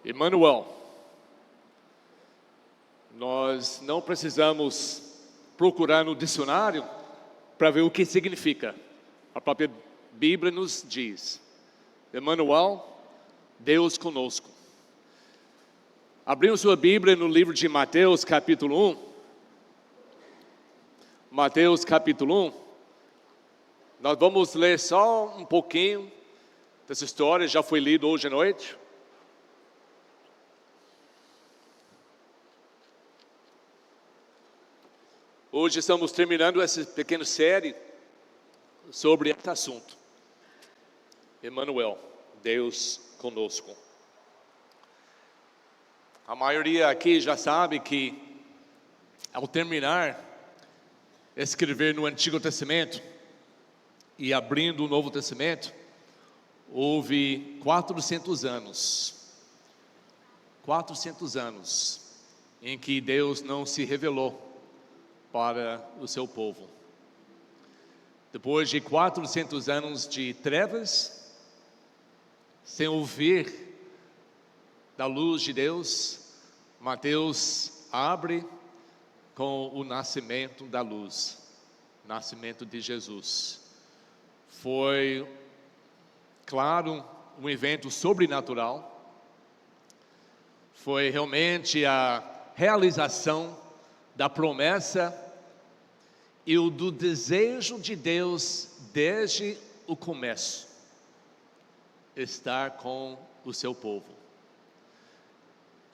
Emmanuel. Nós não precisamos procurar no dicionário para ver o que significa. A própria Bíblia nos diz: Emmanuel, Deus conosco. Abrimos sua Bíblia no livro de Mateus, capítulo 1. Mateus, capítulo 1. Nós vamos ler só um pouquinho dessa história, já foi lido hoje à noite. Hoje estamos terminando essa pequena série sobre esse assunto. Emmanuel, Deus conosco. A maioria aqui já sabe que, ao terminar escrever no Antigo Testamento e abrindo o Novo Testamento, houve 400 anos em que Deus não se revelou para o seu povo. Depois de 400 anos de trevas, sem ouvir da luz de Deus, Mateus abre com o nascimento da luz, nascimento de Jesus. Foi, claro, um evento sobrenatural. Foi realmente a realização da promessa e o do desejo de Deus desde o começo, estar com o seu povo.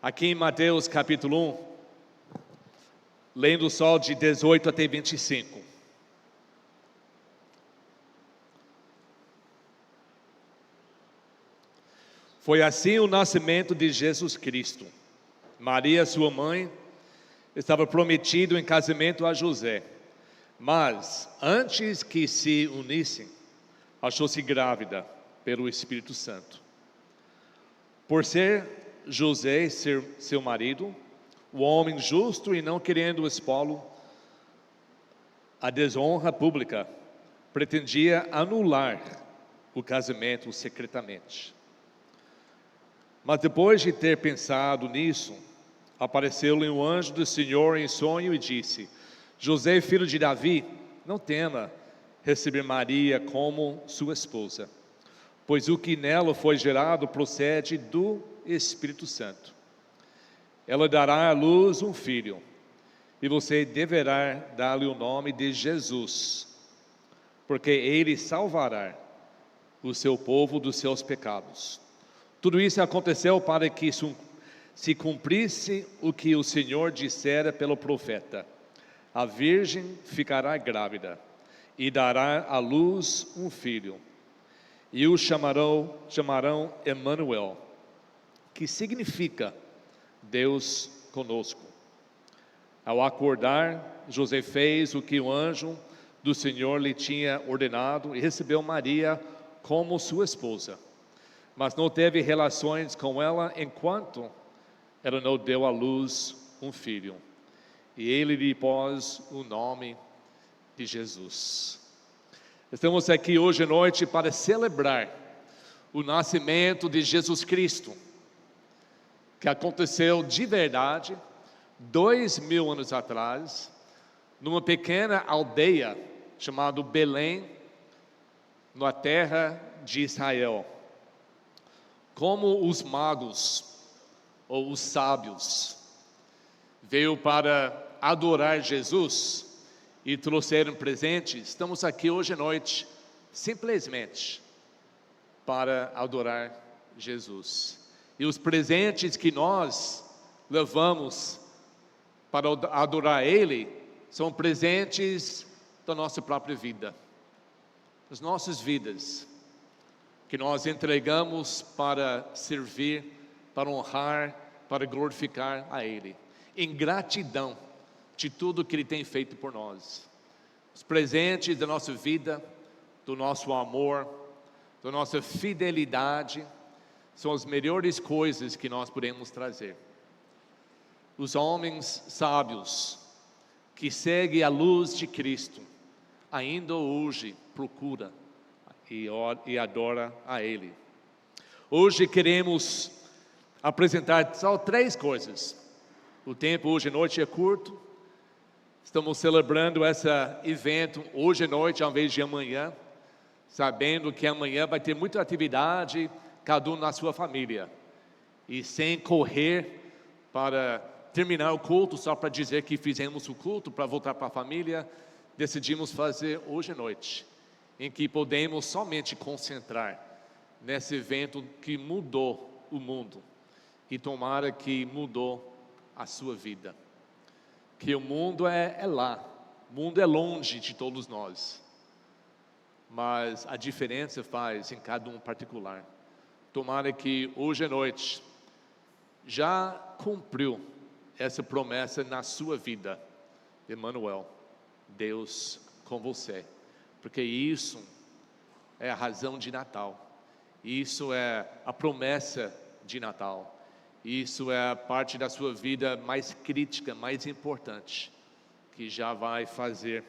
Aqui em Mateus capítulo 1, lendo só de 18 até 25. Foi assim o nascimento de Jesus Cristo. Maria, sua mãe, estava prometido em casamento a José, mas antes que se unissem, achou-se grávida pelo Espírito Santo. Por ser José seu marido, o homem justo e não querendo expô-lo à desonra pública, pretendia anular o casamento secretamente. Mas depois de ter pensado nisso, apareceu-lhe um anjo do Senhor em sonho e disse: José, filho de Davi, não tema receber Maria como sua esposa, pois o que nela foi gerado procede do Espírito Santo. Ela dará à luz um filho, e você deverá dar-lhe o nome de Jesus, porque ele salvará o seu povo dos seus pecados. Tudo isso aconteceu para que se cumprisse o que o Senhor dissera pelo profeta: a virgem ficará grávida e dará à luz um filho, e o chamarão Emmanuel, que significa Deus conosco. Ao acordar, José fez o que o anjo do Senhor lhe tinha ordenado e recebeu Maria como sua esposa, mas não teve relações com ela enquanto ela não deu à luz um filho, e ele lhe pôs o nome de Jesus. Estamos aqui hoje à noite para celebrar o nascimento de Jesus Cristo, que aconteceu de verdade 2000 anos atrás, numa pequena aldeia chamada Belém, na terra de Israel. Como os magos ou os sábios veio para adorar Jesus e trouxeram presentes, estamos aqui hoje à noite simplesmente para adorar Jesus. E os presentes que nós levamos para adorar Ele são presentes da nossa própria vida, das nossas vidas, que nós entregamos para servir, para honrar, para glorificar a Ele, em gratidão de tudo que Ele tem feito por nós. Os presentes da nossa vida, do nosso amor, da nossa fidelidade, são as melhores coisas que nós podemos trazer. Os homens sábios que seguem a luz de Cristo ainda hoje procura e adora a Ele. Hoje queremos apresentar só 3 coisas. O tempo hoje à noite é curto. Estamos celebrando esse evento hoje à noite ao invés de amanhã, sabendo que amanhã vai ter muita atividade, cada um na sua família. E sem correr para terminar o culto, só para dizer que fizemos o culto, para voltar para a família, decidimos fazer hoje à noite, em que podemos somente concentrar nesse evento que mudou o mundo. E tomara que mudou a sua vida. Que o mundo é lá, o mundo é longe de todos nós, mas a diferença faz em cada um particular. Tomara que hoje à noite já cumpriu essa promessa na sua vida. Emmanuel, Deus com você, porque isso é a razão de Natal, isso é a promessa de Natal. Isso é a parte da sua vida mais crítica, mais importante, que já vai fazer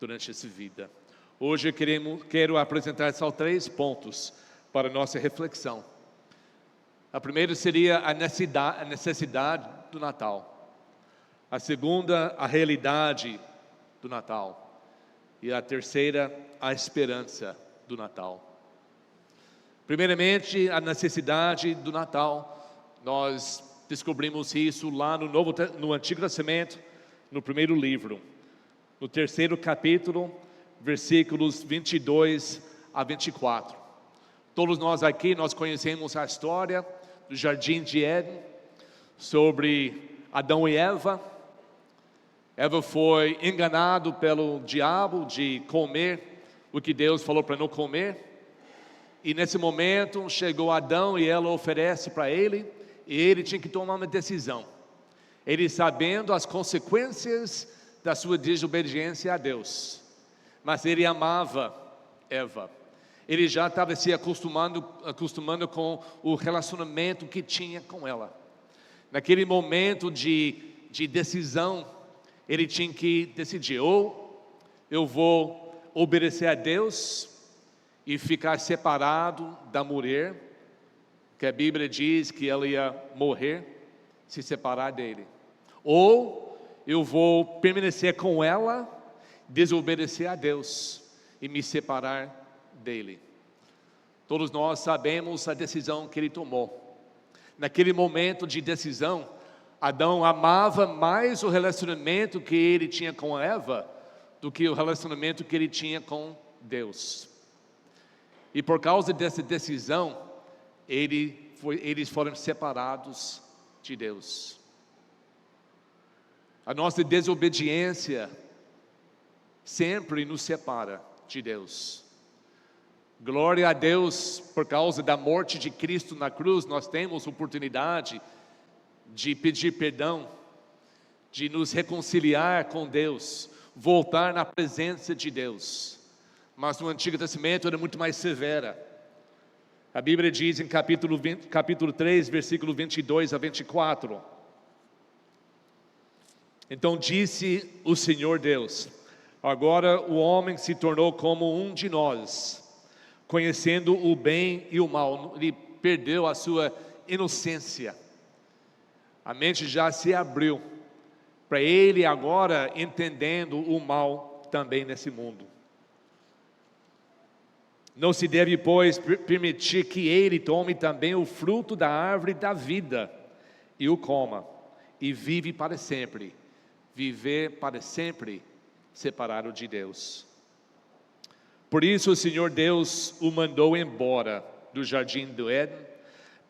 durante essa vida. Hoje eu quero apresentar só 3 pontos para a nossa reflexão. A primeira seria a necessidade do Natal. A segunda, a realidade do Natal. E a terceira, a esperança do Natal. Primeiramente, a necessidade do Natal. Nós descobrimos isso lá no Antigo Testamento, no primeiro livro, no 3º capítulo, versículos 22 a 24. Todos nós aqui, nós conhecemos a história do Jardim de Éden, sobre Adão e Eva. Eva foi enganada pelo diabo de comer o que Deus falou para não comer. E nesse momento chegou Adão e ela oferece para ele. E ele tinha que tomar uma decisão. Ele sabendo as consequências da sua desobediência a Deus. Mas ele amava Eva. Ele já estava se acostumando com o relacionamento que tinha com ela. Naquele momento de decisão, ele tinha que decidir: ou eu vou obedecer a Deus e ficar separado da mulher, que a Bíblia diz que ela ia morrer, se separar dele. Ou eu vou permanecer com ela, desobedecer a Deus e me separar dele. Todos nós sabemos a decisão que ele tomou. Naquele momento de decisão, Adão amava mais o relacionamento que ele tinha com Eva do que o relacionamento que ele tinha com Deus. E por causa dessa decisão, eles foram separados de Deus. A nossa desobediência sempre nos separa de Deus. Glória a Deus, por causa da morte de Cristo na cruz, nós temos oportunidade de pedir perdão, de nos reconciliar com Deus, voltar na presença de Deus. Mas no Antigo Testamento era muito mais severa. A Bíblia diz em capítulo 3, versículo 22 a 24. Então disse o Senhor Deus: agora o homem se tornou como um de nós, conhecendo o bem e o mal. Ele perdeu a sua inocência. A mente já se abriu para ele agora entendendo o mal também nesse mundo. Não se deve, pois, permitir que ele tome também o fruto da árvore da vida e o coma, e vive para sempre. Viver para sempre separado de Deus. Por isso o Senhor Deus o mandou embora do jardim do Éden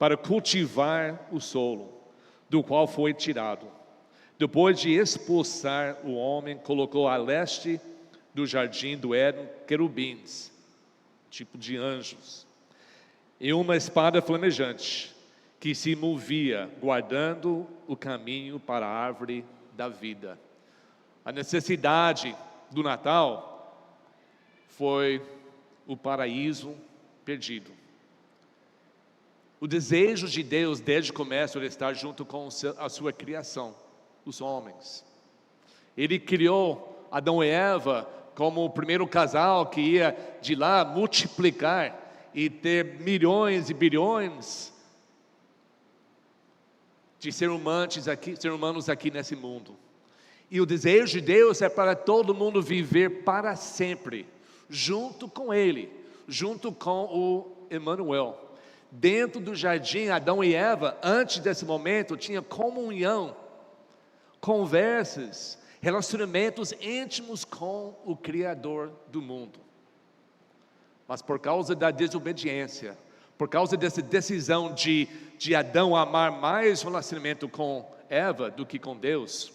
para cultivar o solo, do qual foi tirado. Depois de expulsar o homem, colocou a leste do jardim do Éden querubins, tipo de anjos, e uma espada flamejante, que se movia, guardando o caminho para a árvore da vida. A necessidade do Natal foi o paraíso perdido. O desejo de Deus desde o começo era estar junto com a sua criação, os homens. Ele criou Adão e Eva como o primeiro casal que ia de lá multiplicar e ter milhões e bilhões de ser humanos aqui nesse mundo. E o desejo de Deus é para todo mundo viver para sempre, junto com Ele, junto com o Emmanuel. Dentro do jardim, Adão e Eva, antes desse momento, tinha comunhão, conversas, relacionamentos íntimos com o Criador do mundo. Mas por causa da desobediência, por causa dessa decisão de Adão amar mais o relacionamento com Eva do que com Deus,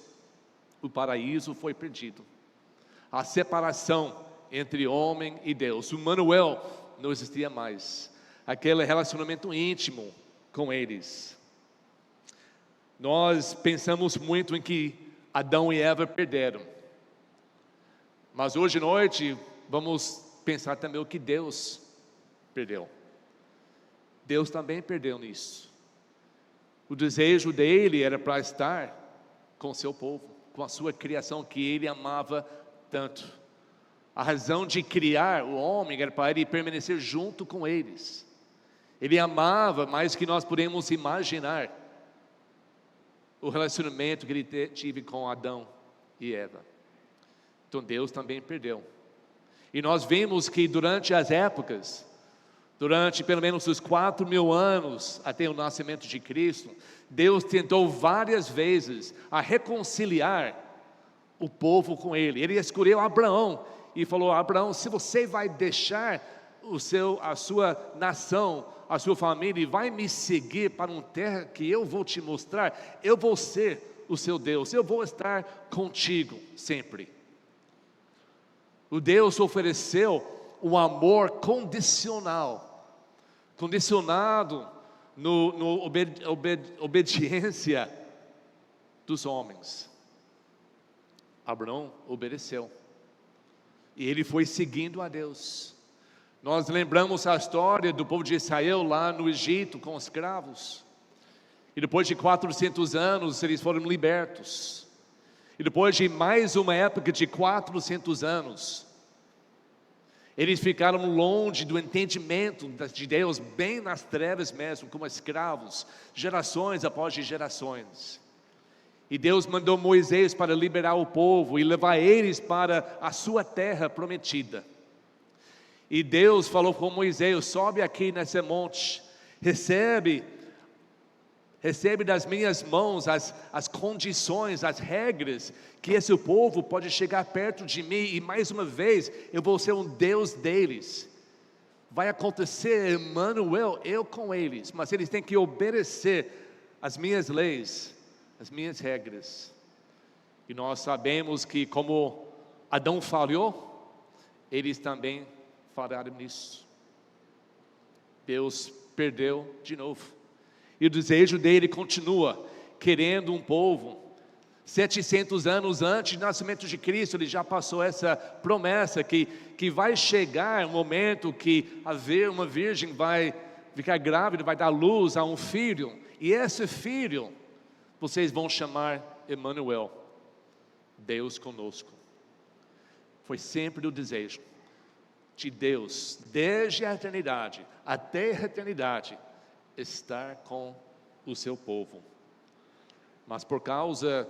o paraíso foi perdido. A separação entre homem e Deus, o Emmanuel, não existia mais. Aquele relacionamento íntimo com eles. Nós pensamos muito em que Adão e Eva perderam. Mas hoje à noite, vamos pensar também o que Deus perdeu. Deus também perdeu nisso. O desejo dele era para estar com o seu povo, com a sua criação que ele amava tanto. A razão de criar o homem era para ele permanecer junto com eles. Ele amava mais que nós podemos imaginar o relacionamento que ele teve com Adão e Eva. Então Deus também perdeu. E nós vimos que durante as épocas, durante pelo menos os 4.000 anos até o nascimento de Cristo, Deus tentou várias vezes a reconciliar o povo com Ele. Ele escolheu Abraão e falou: Abraão, se você vai deixar a sua nação, a sua família, e vai me seguir para uma terra que eu vou te mostrar, eu vou ser o seu Deus, eu vou estar contigo sempre. O Deus ofereceu um amor condicionado no obediência dos homens. Abraão obedeceu, e ele foi seguindo a Deus. Nós lembramos a história do povo de Israel lá no Egito com os escravos, e depois de 400 anos eles foram libertos, e depois de mais uma época de 400 anos, eles ficaram longe do entendimento de Deus, bem nas trevas mesmo, como escravos, gerações após gerações. E Deus mandou Moisés para liberar o povo e levar eles para a sua terra prometida. E Deus falou com Moisés: sobe aqui nesse monte, recebe das minhas mãos as condições, as regras, que esse povo pode chegar perto de mim, e mais uma vez, eu vou ser um Deus deles. Vai acontecer, Emmanuel, eu com eles, mas eles têm que obedecer as minhas leis, as minhas regras. E nós sabemos que como Adão falhou, eles também falharam nisso. Deus perdeu de novo. E o desejo dele continua, querendo um povo. 700 anos antes do nascimento de Cristo, ele já passou essa promessa que vai chegar um momento que uma virgem vai ficar grávida, vai dar luz a um filho, e esse filho vocês vão chamar Emmanuel, Deus conosco. Foi sempre o desejo de Deus, desde a eternidade até a eternidade, estar com o seu povo. Mas por causa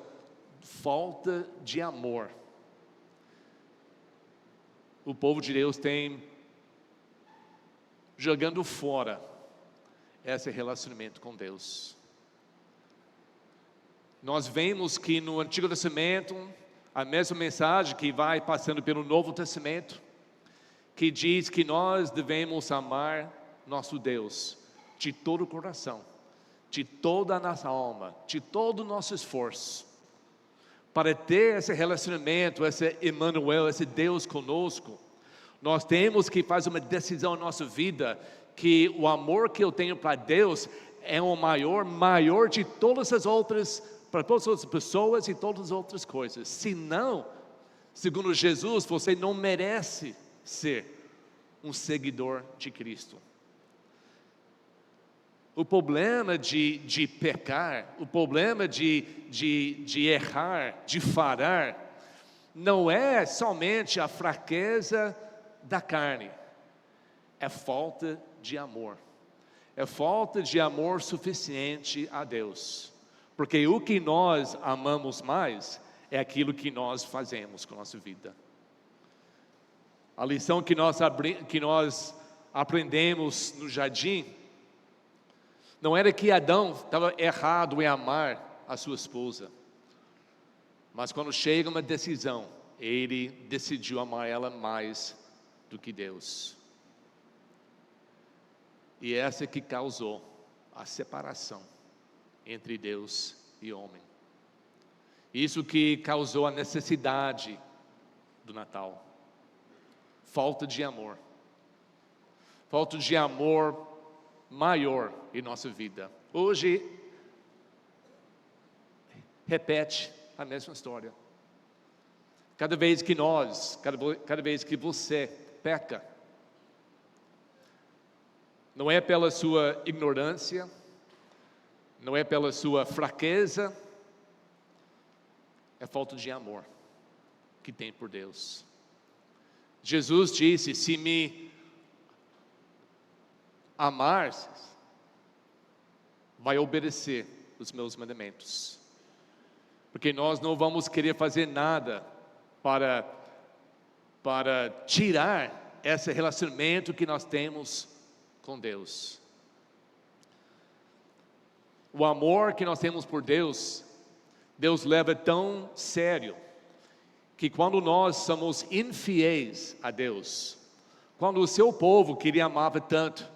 falta de amor, o povo de Deus tem jogando fora esse relacionamento com Deus. Nós vemos que no Antigo Testamento, a mesma mensagem que vai passando pelo Novo Testamento, que diz que nós devemos amar nosso Deus de todo o coração, de toda a nossa alma, de todo o nosso esforço. Para ter esse relacionamento, esse Emmanuel, esse Deus conosco, nós temos que fazer uma decisão na nossa vida, que o amor que eu tenho para Deus é o maior de todas as outras, para todas as outras pessoas e todas as outras coisas. Senão, segundo Jesus, você não merece ser um seguidor de Cristo. O problema de pecar, o problema de errar, de falhar, não é somente a fraqueza da carne, é falta de amor. É falta de amor suficiente a Deus. Porque o que nós amamos mais é aquilo que nós fazemos com a nossa vida. A lição que nós aprendemos no jardim não era que Adão estava errado em amar a sua esposa, mas quando chega uma decisão, ele decidiu amar ela mais do que Deus. E essa que causou a separação entre Deus e homem. Isso que causou a necessidade do Natal. Falta de amor. Falta de amor maior em nossa vida. Hoje, repete a mesma história. Cada vez que você peca, não é pela sua ignorância, não é pela sua fraqueza, é falta de amor que tem por Deus. Jesus disse: se me amares, vai obedecer os meus mandamentos. Porque nós não vamos querer fazer nada para tirar esse relacionamento que nós temos com Deus. O amor que nós temos por Deus, Deus leva tão sério, que quando nós somos infiéis a Deus, quando o seu povo que ele amava tanto,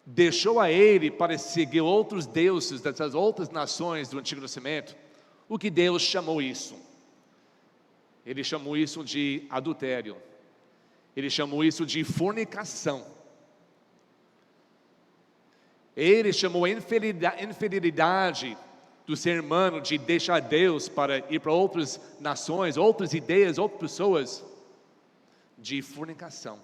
deixou a ele para seguir outros deuses dessas outras nações do Antigo Testamento, o que Deus chamou isso? Ele chamou isso de adultério. Ele chamou isso de fornicação. Ele chamou a infidelidade do ser humano de deixar Deus para ir para outras nações, outras ideias, outras pessoas, de fornicação.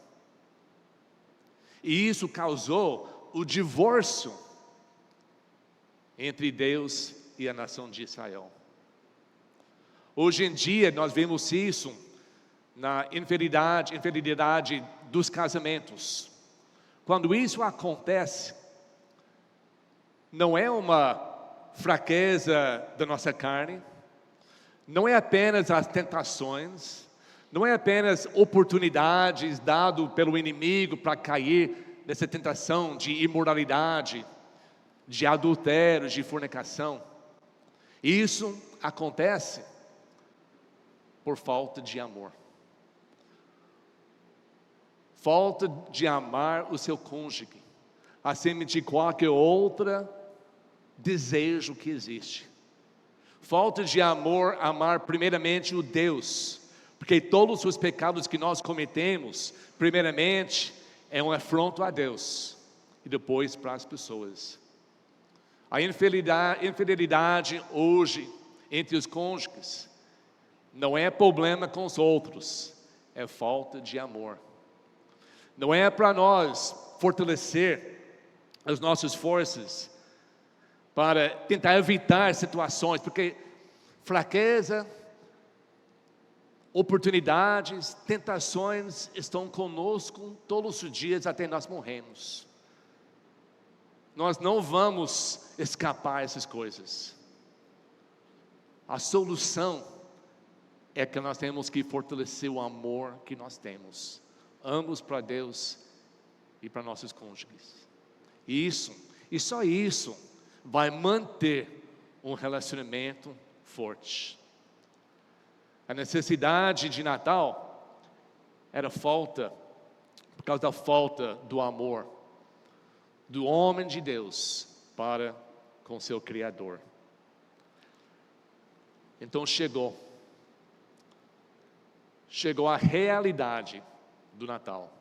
E isso causou o divórcio entre Deus e a nação de Israel. Hoje em dia nós vemos isso na infidelidade dos casamentos. Quando isso acontece, não é uma fraqueza da nossa carne, não é apenas as tentações, não é apenas oportunidades dadas pelo inimigo para cair nessa tentação de imoralidade, de adultério, de fornicação. Isso acontece por falta de amor. Falta de amar o seu cônjuge, acima de qualquer outro desejo que existe. Falta de amor, amar primeiramente o Deus, porque todos os pecados que nós cometemos, primeiramente, é um afronto a Deus, e depois para as pessoas. A infidelidade hoje, entre os cônjuges, não é problema com os outros, é falta de amor. Não é para nós fortalecer as nossas forças para tentar evitar situações, porque fraqueza, oportunidades, tentações estão conosco todos os dias até nós morremos. Nós não vamos escapar dessas coisas. A solução é que nós temos que fortalecer o amor que nós temos, ambos para Deus e para nossos cônjuges. Isso, e só isso, vai manter um relacionamento forte. A necessidade de Natal era por causa da falta do amor do homem de Deus para com seu Criador. Então chegou a realidade do Natal.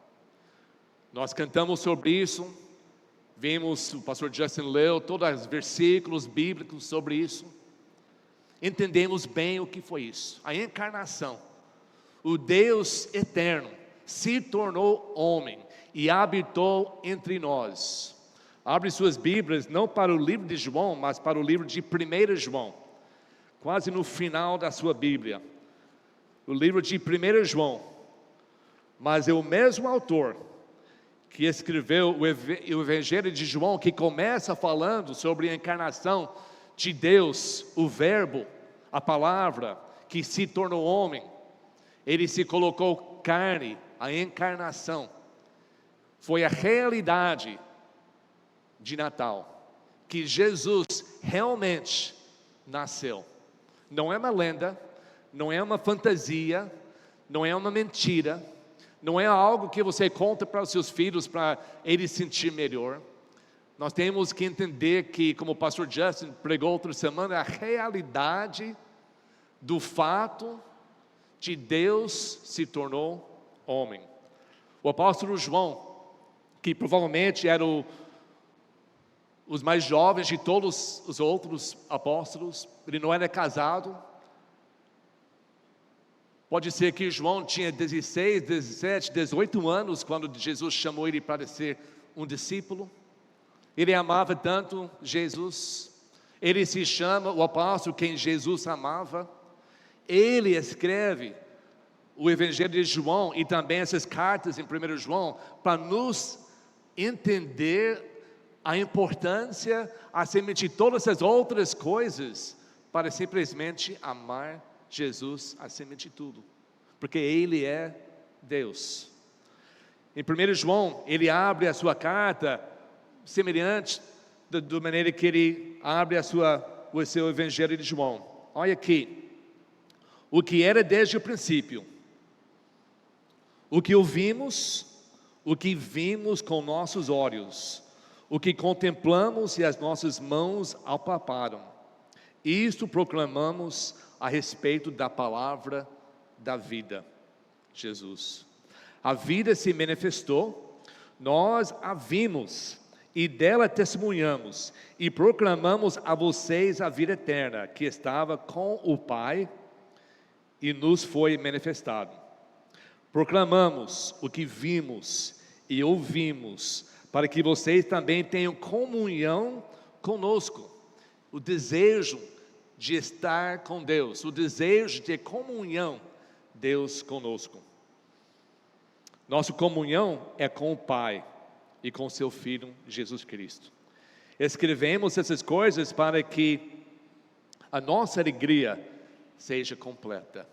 Nós cantamos sobre isso, vimos, o pastor Justin leu todos os versículos bíblicos sobre isso, entendemos bem o que foi isso, a encarnação. O Deus eterno se tornou homem e habitou entre nós. Abre suas Bíblias, não para o livro de João, mas para o livro de 1 João, quase no final da sua Bíblia, o livro de 1 João, mas é o mesmo autor que escreveu o Evangelho de João, que começa falando sobre a encarnação de Deus, o Verbo, a palavra que se tornou homem, ele se colocou carne, a encarnação, foi a realidade de Natal, que Jesus realmente nasceu. Não é uma lenda, não é uma fantasia, não é uma mentira, não é algo que você conta para os seus filhos para eles sentir melhor. Nós temos que entender que, como o pastor Justin pregou outra semana, a realidade do fato de Deus se tornou homem. O apóstolo João, que provavelmente era os mais jovens de todos os outros apóstolos, ele não era casado. Pode ser que João tinha 16, 17, 18 anos quando Jesus chamou ele para ser um discípulo. Ele amava tanto Jesus, ele se chama o apóstolo quem Jesus amava. Ele escreve o Evangelho de João e também essas cartas em 1 João para nos entender a importância, acima de todas as outras coisas, para simplesmente amar Jesus acima de tudo, porque Ele é Deus. Em 1 João, ele abre a sua carta semelhante da maneira que ele abre o seu Evangelho de João. Olha aqui, o que era desde o princípio, o que ouvimos, o que vimos com nossos olhos, o que contemplamos e as nossas mãos apalparam, isto proclamamos a respeito da palavra da vida, Jesus. A vida se manifestou, nós a vimos e dela testemunhamos e proclamamos a vocês a vida eterna que estava com o Pai e nos foi manifestado. Proclamamos o que vimos e ouvimos, para que vocês também tenham comunhão conosco. O desejo de estar com Deus, o desejo de ter comunhão, Deus conosco. Nossa comunhão é com o Pai e com seu Filho Jesus Cristo. Escrevemos essas coisas para que a nossa alegria seja completa.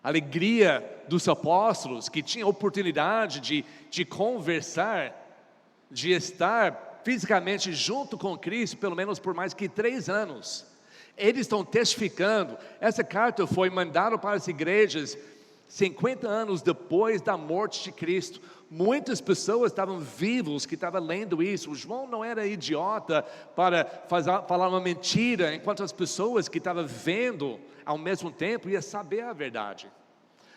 A alegria dos apóstolos que tinham oportunidade de conversar, de estar fisicamente junto com Cristo, pelo menos por mais que 3 anos. Eles estão testificando. Essa carta foi mandada para as igrejas 50 anos depois da morte de Cristo. Muitas pessoas estavam vivos que estavam lendo isso. O João não era idiota para falar uma mentira, enquanto as pessoas que estavam vendo ao mesmo tempo iam saber a verdade.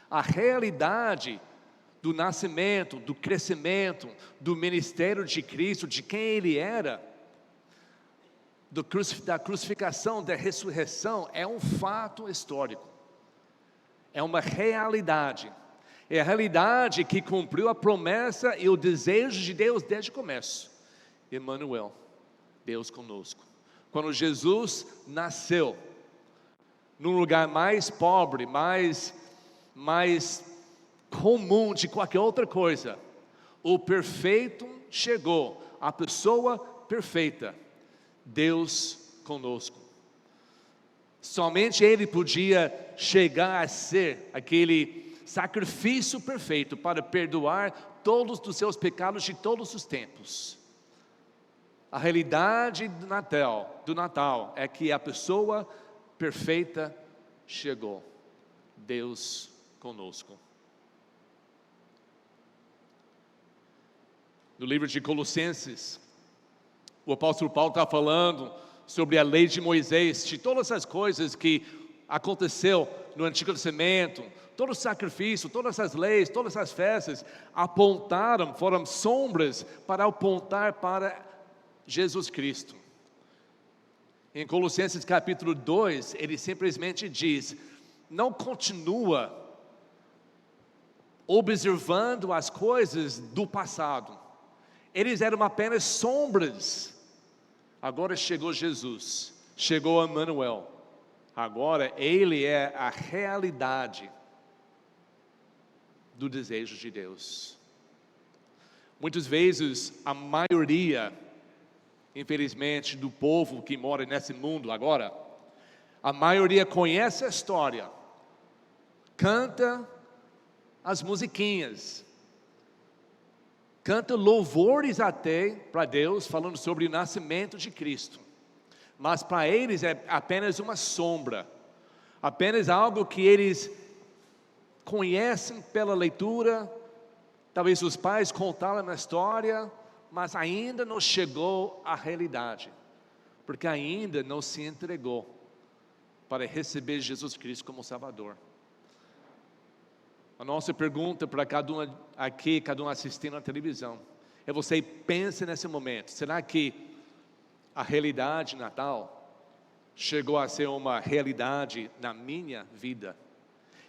A realidade do nascimento, do crescimento, do ministério de Cristo, de quem Ele era, da crucificação, da ressurreição, é um fato histórico, é uma realidade, é a realidade que cumpriu a promessa e o desejo de Deus desde o começo. Emmanuel, Deus conosco. Quando Jesus nasceu, num lugar mais pobre, mais comum de qualquer outra coisa, o perfeito chegou, a pessoa perfeita, Deus conosco. Somente Ele podia chegar a ser aquele sacrifício perfeito para perdoar todos os seus pecados de todos os tempos. A realidade do Natal é que a pessoa perfeita chegou, Deus conosco. No livro de Colossenses, o apóstolo Paulo está falando sobre a lei de Moisés, de todas as coisas que aconteceu no Antigo Testamento, todo o sacrifício, todas as leis, todas as festas, foram sombras para apontar para Jesus Cristo. Em Colossenses capítulo 2, ele simplesmente diz, não continua observando as coisas do passado, eles eram apenas sombras. Agora chegou Jesus, chegou Emmanuel, agora Ele é a realidade do desejo de Deus. Muitas vezes a maioria infelizmente, do povo que mora nesse mundo agora, a maioria conhece a história, canta as musiquinhas, canta louvores até para Deus, falando sobre o nascimento de Cristo. Mas para eles é apenas uma sombra, apenas algo que eles conhecem pela leitura, talvez os pais contaram na história, mas ainda não chegou à realidade, porque ainda não se entregou para receber Jesus Cristo como Salvador. A nossa pergunta para cada um aqui, cada um assistindo na televisão, é: você pensa nesse momento, será que a realidade Natal chegou a ser uma realidade na minha vida?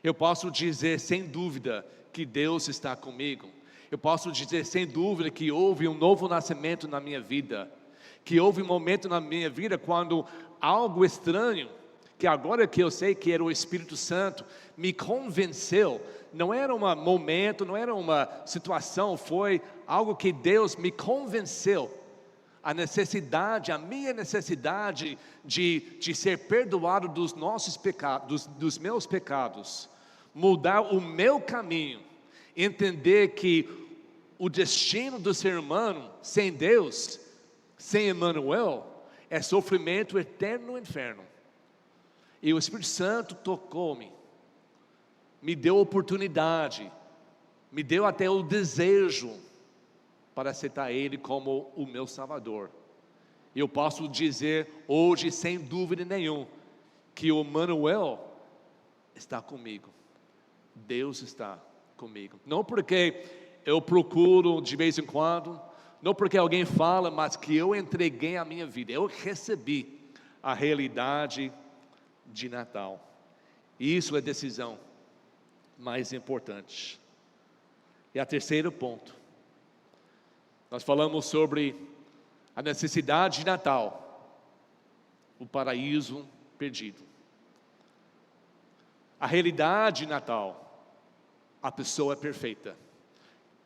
Eu posso dizer sem dúvida que Deus está comigo. Eu posso dizer sem dúvida que houve um novo nascimento na minha vida, que houve um momento na minha vida quando algo estranho, que agora que eu sei que era o Espírito Santo, me convenceu. Não era um momento, não era uma situação, foi algo que Deus me convenceu. A necessidade, a minha necessidade de ser perdoado dos nossos pecados, dos meus pecados, mudar o meu caminho, entender que o destino do ser humano sem Deus, sem Emmanuel, é sofrimento eterno no inferno. E o Espírito Santo tocou-me, me deu oportunidade, me deu até o desejo para aceitar Ele como o meu Salvador. E eu posso dizer hoje, sem dúvida nenhuma, que o Emmanuel está comigo. Deus está comigo. Não porque eu procuro de vez em quando, não porque alguém fala, mas que eu entreguei a minha vida. Eu recebi a realidade de Natal. Isso é a decisão mais importante. E a terceiro ponto, nós falamos sobre a necessidade de Natal, o paraíso perdido. A realidade de Natal, a pessoa perfeita.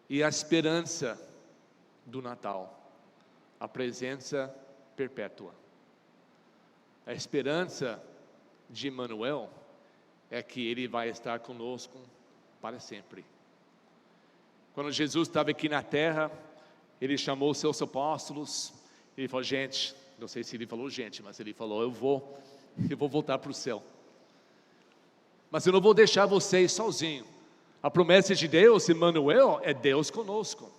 E a esperança do Natal, a presença perpétua. A esperança de Emmanuel é que Ele vai estar conosco para sempre. Quando Jesus estava aqui na terra, Ele chamou os seus apóstolos, Ele falou: gente, não sei se Ele falou gente, mas Ele falou: eu vou voltar para o céu, mas eu não vou deixar vocês sozinhos. A promessa de Deus, Emmanuel, é Deus conosco.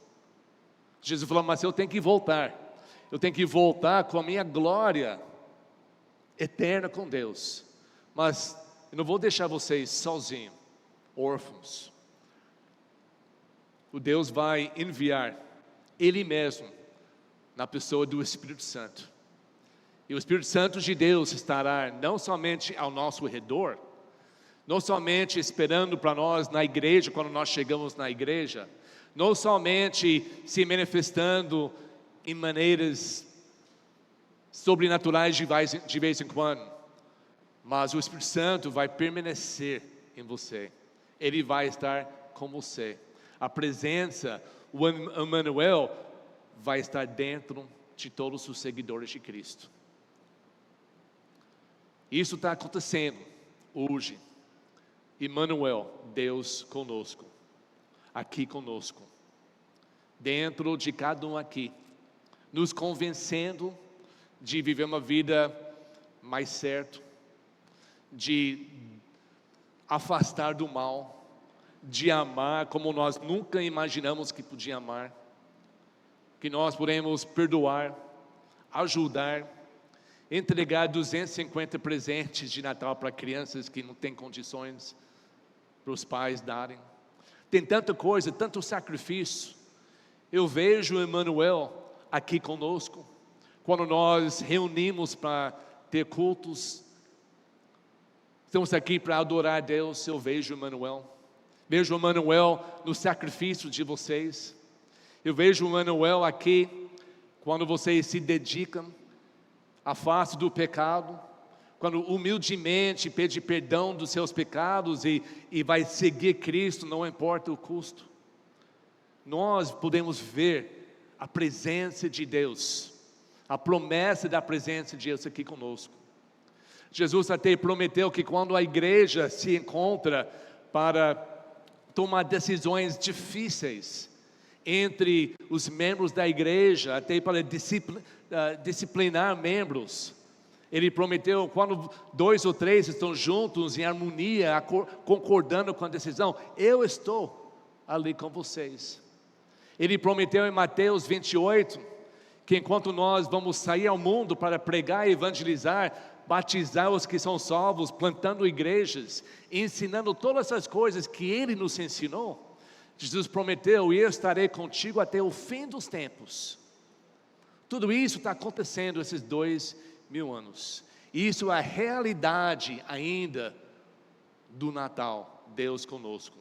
Jesus falou: mas eu tenho que voltar com a minha glória eterna com Deus, mas eu não vou deixar vocês sozinhos, órfãos. O Deus vai enviar Ele mesmo na pessoa do Espírito Santo, e o Espírito Santo de Deus estará não somente ao nosso redor, não somente esperando para nós na igreja, quando nós chegamos na igreja, não somente se manifestando em maneiras sobrenaturais de vez em quando, mas o Espírito Santo vai permanecer em você, Ele vai estar com você. A presença, o Emmanuel, vai estar dentro de todos os seguidores de Cristo. Isso está acontecendo hoje. Emmanuel, Deus conosco, aqui conosco, dentro de cada um aqui, nos convencendo de viver uma vida mais certa, de afastar do mal, de amar como nós nunca imaginamos que podia amar, que nós podemos perdoar, ajudar, entregar 250 presentes de Natal para crianças que não têm condições para os pais darem. Tem tanta coisa, tanto sacrifício. Eu vejo o Emmanuel aqui conosco, quando nós reunimos para ter cultos, estamos aqui para adorar a Deus. Eu vejo o Emmanuel no sacrifício de vocês. Eu vejo o Emmanuel aqui, quando vocês se dedicam à face do pecado, quando humildemente pede perdão dos seus pecados e vai seguir Cristo, não importa o custo. Nós podemos ver a presença de Deus, a promessa da presença de Deus aqui conosco. Jesus até prometeu que quando a igreja se encontra para tomar decisões difíceis entre os membros da igreja, até para disciplinar membros, Ele prometeu, quando 2 ou 3 estão juntos em harmonia, concordando com a decisão, eu estou ali com vocês. Ele prometeu em Mateus 28, que enquanto nós vamos sair ao mundo para pregar e evangelizar, batizar os que são salvos, plantando igrejas, ensinando todas essas coisas que Ele nos ensinou, Jesus prometeu, eu estarei contigo até o fim dos tempos. Tudo isso está acontecendo esses 2000 anos. Isso é a realidade ainda do Natal, Deus conosco.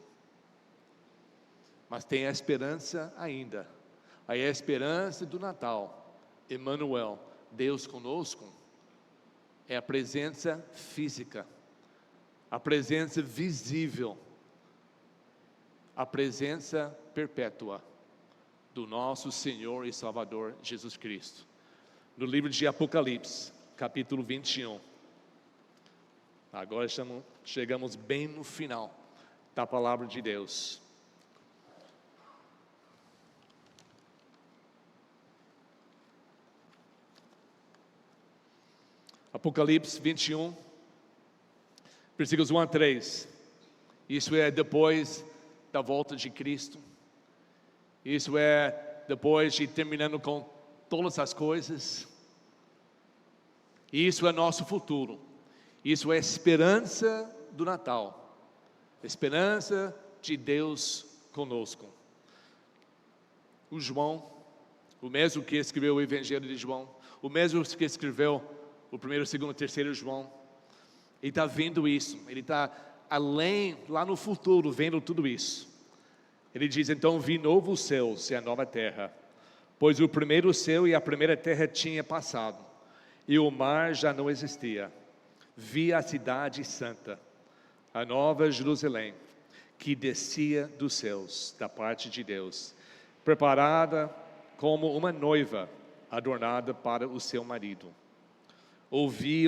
Mas tem a esperança ainda. A esperança do Natal, Emmanuel, Deus conosco, é a presença física, a presença visível, a presença perpétua do nosso Senhor e Salvador Jesus Cristo. No livro de Apocalipse, capítulo 21. Agora chegamos bem no final da palavra de Deus. Apocalipse 21, versículos 1 a 3. Isso é depois da volta de Cristo. Isso é depois de terminando com todas as coisas. Isso é nosso futuro. Isso é a esperança do Natal. Esperança de Deus conosco. O João, o mesmo que escreveu o Evangelho de João, o mesmo que escreveu o 1º, 2º, 3º João, ele está vendo isso, ele está além, lá no futuro, vendo tudo isso. Ele diz, então vi novos céus e a nova terra, pois o primeiro céu e a primeira terra tinha passado, e o mar já não existia. Vi a cidade santa, a nova Jerusalém, que descia dos céus, da parte de Deus, preparada como uma noiva, adornada para o seu marido. Ouvi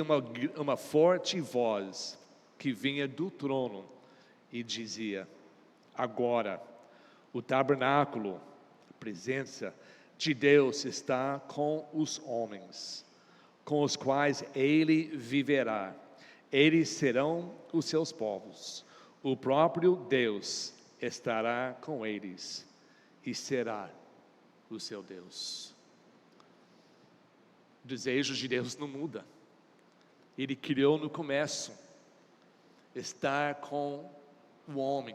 uma forte voz que vinha do trono e dizia, agora o tabernáculo, a presença de Deus está com os homens, com os quais Ele viverá. Eles serão os seus povos. O próprio Deus estará com eles e será o seu Deus. O desejo de Deus não muda. Ele criou no começo estar com o homem.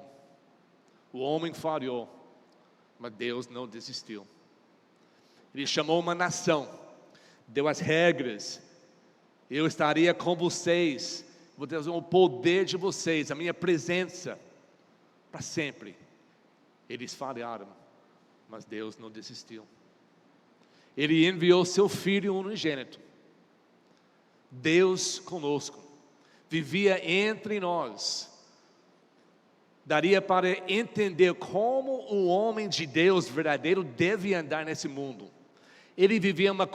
O homem falhou, mas Deus não desistiu. Ele chamou uma nação, deu as regras. Eu estaria com vocês, vou ter o poder de vocês, a minha presença para sempre. Eles falharam, mas Deus não desistiu. Ele enviou seu Filho unigênito. Deus conosco, vivia entre nós. Daria para entender como um homem de Deus verdadeiro deve andar nesse mundo. Ele vivia uma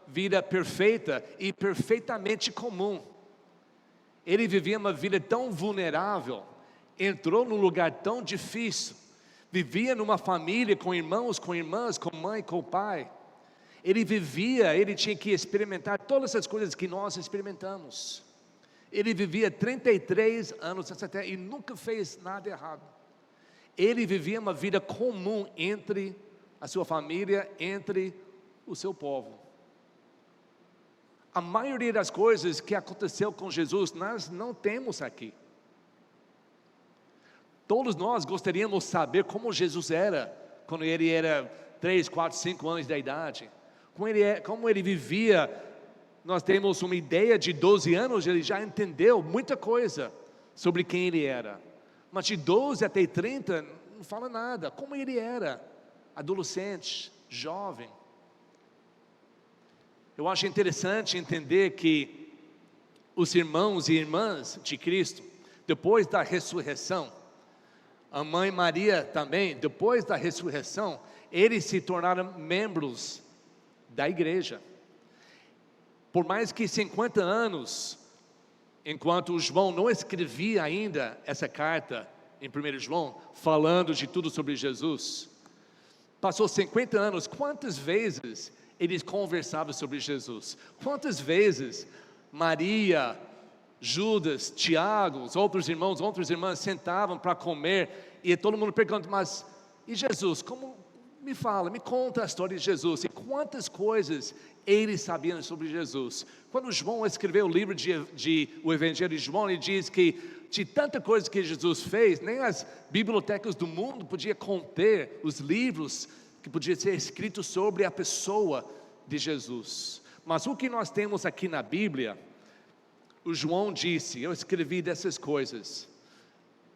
vida perfeita e perfeitamente comum. Ele vivia uma vida tão vulnerável, entrou num lugar tão difícil, vivia numa família com irmãos, com irmãs, com mãe, com pai. Ele tinha que experimentar todas as coisas que nós experimentamos. Ele vivia 33 anos nessa terra e nunca fez nada errado. Ele vivia uma vida comum entre a sua família, entre o seu povo. A maioria das coisas que aconteceu com Jesus, nós não temos aqui. Todos nós gostaríamos de saber como Jesus era, quando ele era 3, 4, 5 anos de idade. Como ele vivia. Nós temos uma ideia de 12 anos, ele já entendeu muita coisa sobre quem ele era. Mas de 12 até 30, não fala nada. Como ele era, adolescente, jovem. Eu acho interessante entender que os irmãos e irmãs de Cristo, depois da ressurreição, a mãe Maria também, depois da ressurreição, eles se tornaram membros da igreja. por mais que 50 anos, enquanto João não escrevia ainda essa carta em 1 João, falando de tudo sobre Jesus, passou 50 anos, quantas vezes eles conversavam sobre Jesus? Quantas vezes Maria, Judas, Tiago, os outros irmãos, outras irmãs sentavam para comer e todo mundo perguntava, mas e Jesus? Como me fala, me conta a história de Jesus. E quantas coisas eles sabiam sobre Jesus. Quando João escreveu o livro o Evangelho de João, ele diz que de tanta coisa que Jesus fez, nem as bibliotecas do mundo podiam conter os livros que podiam ser escritos sobre a pessoa de Jesus. Mas o que nós temos aqui na Bíblia, o João disse, eu escrevi dessas coisas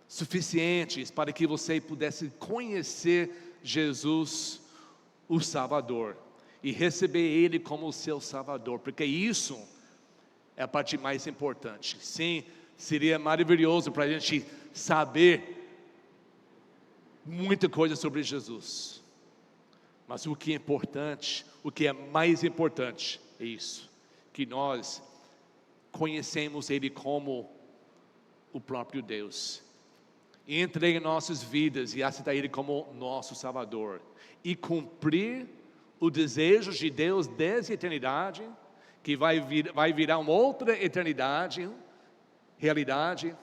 suficientes para que você pudesse conhecer Jesus, o Salvador, e receber Ele como o seu Salvador, porque isso é a parte mais importante. Sim, seria maravilhoso para a gente saber muita coisa sobre Jesus, mas o que é importante, o que é mais importante é isso, que nós conhecemos Ele como o próprio Deus, e entregue nossas vidas e aceitar Ele como nosso Salvador, e cumprir o desejo de Deus desde a eternidade, que vai virar uma outra eternidade, realidade,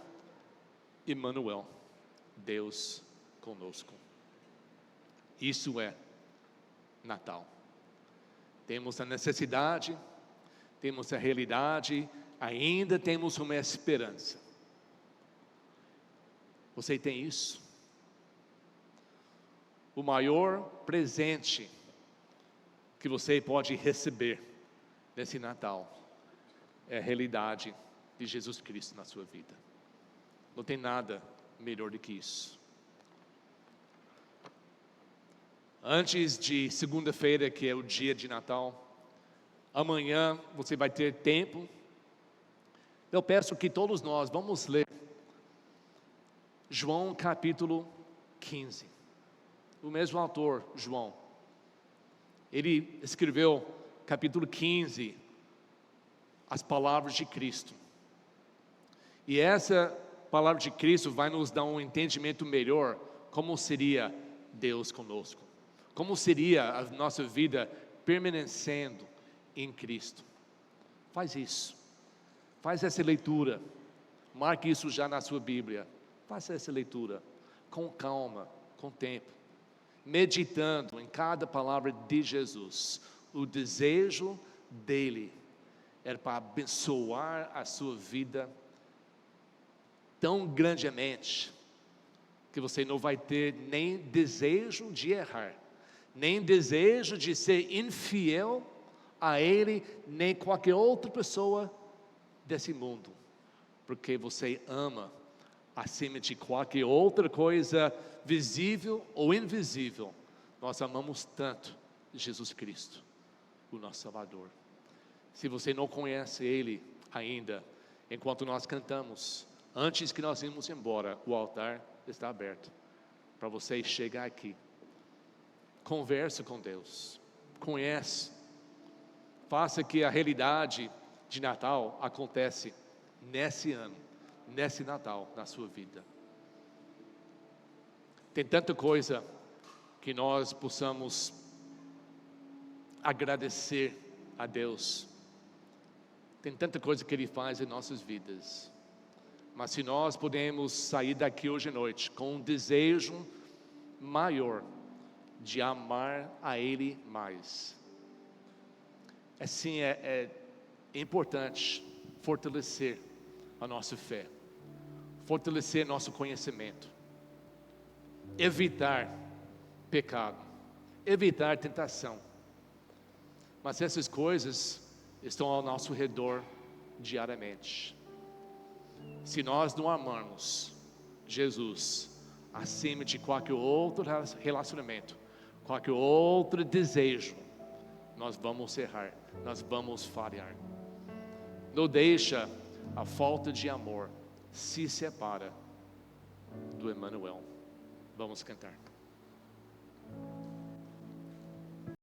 Emmanuel, Deus conosco. Isso é Natal. Temos a necessidade, temos a realidade, ainda temos uma esperança. Você tem isso? O maior presente que você pode receber nesse Natal é a realidade de Jesus Cristo na sua vida. Não tem nada melhor do que isso. Antes de segunda-feira, que é o dia de Natal, amanhã você vai ter tempo. Eu peço que todos nós vamos ler João capítulo 15. O mesmo autor, João, ele escreveu capítulo 15, as palavras de Cristo. E essa palavra de Cristo vai nos dar um entendimento melhor como seria Deus conosco, como seria a nossa vida permanecendo em Cristo. Faz isso, faz essa leitura, marque isso já na sua Bíblia. Faça essa leitura com calma, com tempo, meditando em cada palavra de Jesus. O desejo dele era para abençoar a sua vida tão grandemente que você não vai ter nem desejo de errar, nem desejo de ser infiel a Ele, nem qualquer outra pessoa desse mundo, porque você ama acima de qualquer outra coisa visível ou invisível. Nós amamos tanto Jesus Cristo, o nosso Salvador. Se você não conhece Ele ainda, enquanto nós cantamos, antes que nós irmos embora, o altar está aberto para você chegar aqui. Converse com Deus, conhece, faça que a realidade de Natal acontece nesse ano, nesse Natal, na sua vida. Tem tanta coisa que nós possamos agradecer a Deus. Tem tanta coisa que Ele faz em nossas vidas. Mas se nós podemos sair daqui hoje à noite com um desejo maior de amar a Ele mais. Assim, é importante fortalecer a nossa fé, fortalecer nosso conhecimento, evitar pecado, evitar tentação. Mas essas coisas estão ao nosso redor diariamente. Se nós não amarmos Jesus acima de qualquer outro relacionamento, qualquer outro desejo, nós vamos errar, nós vamos falhar. Não deixa a falta de amor se separa do Emmanuel. Vamos cantar.